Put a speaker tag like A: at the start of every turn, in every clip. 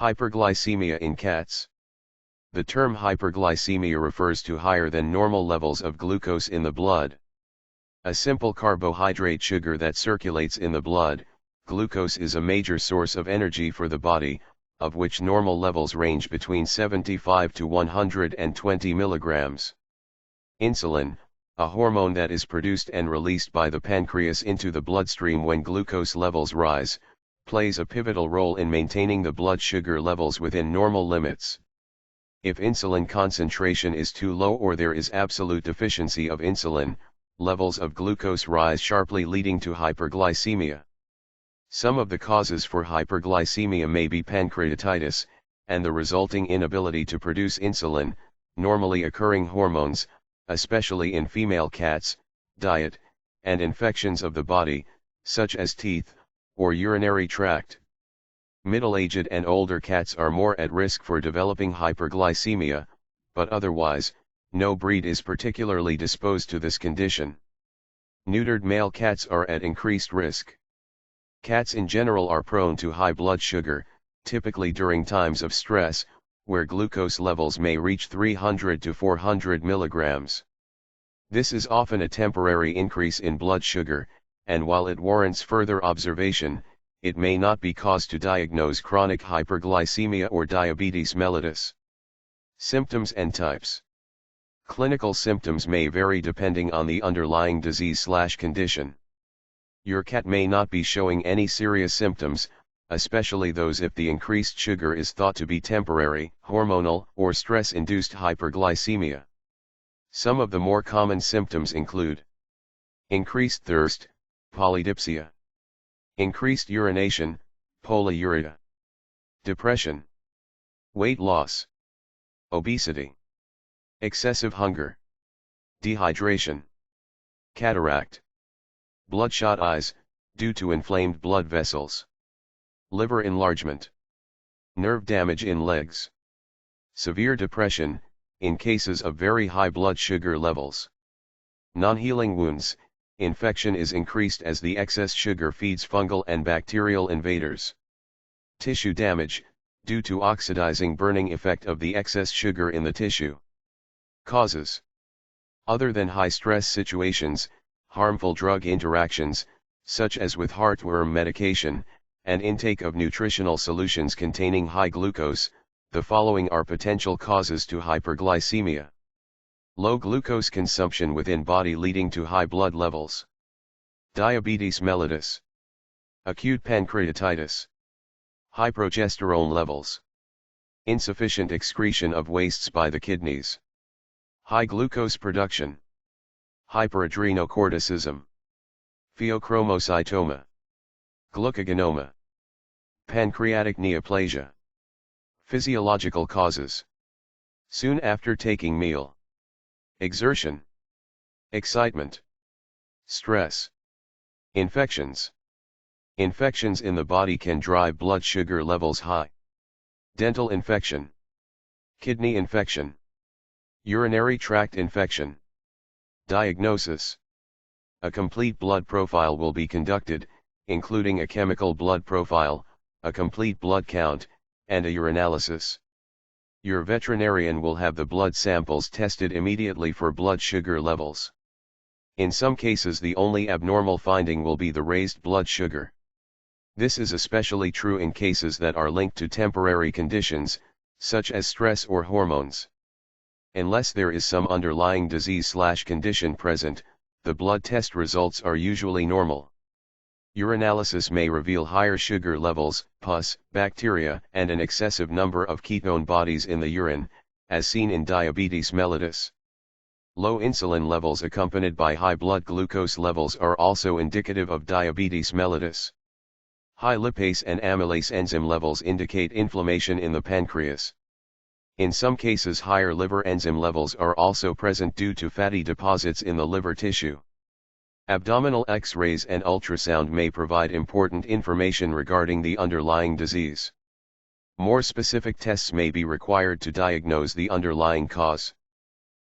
A: Hyperglycemia in cats. The term hyperglycemia refers to higher than normal levels of glucose in the blood. A simple carbohydrate sugar that circulates in the blood, glucose is a major source of energy for the body, of which normal levels range between 75 to 120 milligrams. Insulin, a hormone that is produced and released by the pancreas into the bloodstream when glucose levels rise, plays a pivotal role in maintaining the blood sugar levels within normal limits. If insulin concentration is too low or there is absolute deficiency of insulin, levels of glucose rise sharply, leading to hyperglycemia. Some of the causes for hyperglycemia may be pancreatitis, and the resulting inability to produce insulin, normally occurring hormones, especially in female cats, diet, and infections of the body, such as teeth, or urinary tract. Middle-aged and older cats are more at risk for developing hyperglycemia, but otherwise, no breed is particularly disposed to this condition. Neutered male cats are at increased risk. Cats in general are prone to high blood sugar, typically during times of stress, where glucose levels may reach 300 to 400 milligrams. This is often a temporary increase in blood sugar, and while it warrants further observation, it may not be cause to diagnose chronic hyperglycemia or diabetes mellitus. Symptoms and types. Clinical symptoms may vary depending on the underlying disease/condition. Your cat may not be showing any serious symptoms, especially those if the increased sugar is thought to be temporary, hormonal, or stress-induced hyperglycemia. Some of the more common symptoms include increased thirst, polydipsia, increased urination, polyuria, depression, weight loss, obesity, excessive hunger, dehydration, cataract, bloodshot eyes, due to inflamed blood vessels, liver enlargement, nerve damage in legs, severe depression, in cases of very high blood sugar levels. Non-healing wounds, infection is increased as the excess sugar feeds fungal and bacterial invaders. Tissue damage, due to oxidizing burning effect of the excess sugar in the tissue. Causes. Other than high-stress situations, harmful drug interactions, such as with heartworm medication, and intake of nutritional solutions containing high glucose, the following are potential causes to hyperglycemia. Low glucose consumption within body leading to high blood levels. Diabetes mellitus. Acute pancreatitis. High progesterone levels. Insufficient excretion of wastes by the kidneys. High glucose production. Hyperadrenocorticism. Pheochromocytoma. Glucagonoma. Pancreatic neoplasia. Physiological causes. Soon after taking meal. Exertion. Excitement. Stress. Infections. Infections in the body can drive blood sugar levels high. Dental infection. Kidney infection. Urinary tract infection. Diagnosis. A complete blood profile will be conducted, including a chemical blood profile, a complete blood count, and a urinalysis. Your veterinarian will have the blood samples tested immediately for blood sugar levels. In some cases, the only abnormal finding will be the raised blood sugar. This is especially true in cases that are linked to temporary conditions, such as stress or hormones. Unless there is some underlying disease/condition present, the blood test results are usually normal. Urinalysis may reveal higher sugar levels, pus, bacteria, and an excessive number of ketone bodies in the urine, as seen in diabetes mellitus. Low insulin levels accompanied by high blood glucose levels are also indicative of diabetes mellitus. High lipase and amylase enzyme levels indicate inflammation in the pancreas. In some cases, higher liver enzyme levels are also present due to fatty deposits in the liver tissue. Abdominal X-rays and ultrasound may provide important information regarding the underlying disease. More specific tests may be required to diagnose the underlying cause.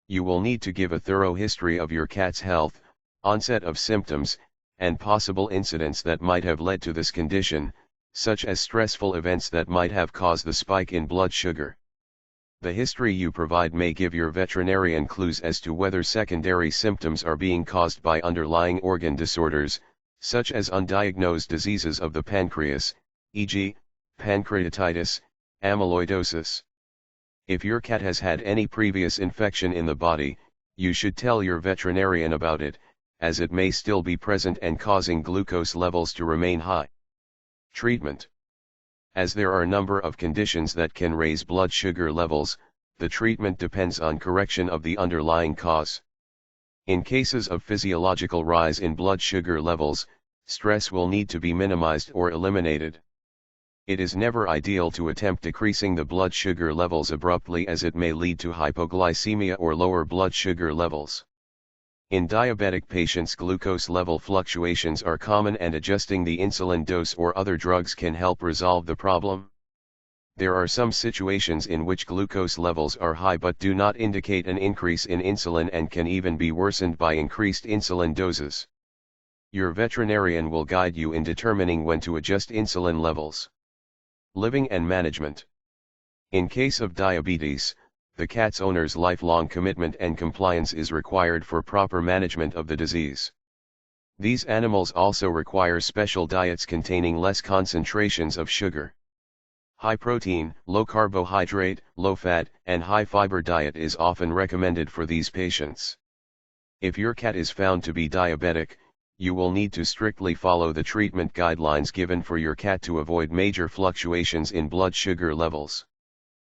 A: You will need to give a thorough history of your cat's health, onset of symptoms, and possible incidents that might have led to this condition, such as stressful events that might have caused the spike in blood sugar. The history you provide may give your veterinarian clues as to whether secondary symptoms are being caused by underlying organ disorders, such as undiagnosed diseases of the pancreas, e.g., pancreatitis, amyloidosis. If your cat has had any previous infection in the body, you should tell your veterinarian about it, as it may still be present and causing glucose levels to remain high. Treatment. As there are a number of conditions that can raise blood sugar levels, the treatment depends on correction of the underlying cause. In cases of physiological rise in blood sugar levels, stress will need to be minimized or eliminated. It is never ideal to attempt decreasing the blood sugar levels abruptly, as it may lead to hypoglycemia or lower blood sugar levels. In diabetic patients, glucose level fluctuations are common, and adjusting the insulin dose or other drugs can help resolve the problem. There are some situations in which glucose levels are high but do not indicate an increase in insulin and can even be worsened by increased insulin doses. Your veterinarian will guide you in determining when to adjust insulin levels. Living and management. In case of diabetes, the cat's owner's lifelong commitment and compliance is required for proper management of the disease. These animals also require special diets containing less concentrations of sugar. High protein, low carbohydrate, low fat, and high fiber diet is often recommended for these patients. If your cat is found to be diabetic, you will need to strictly follow the treatment guidelines given for your cat to avoid major fluctuations in blood sugar levels.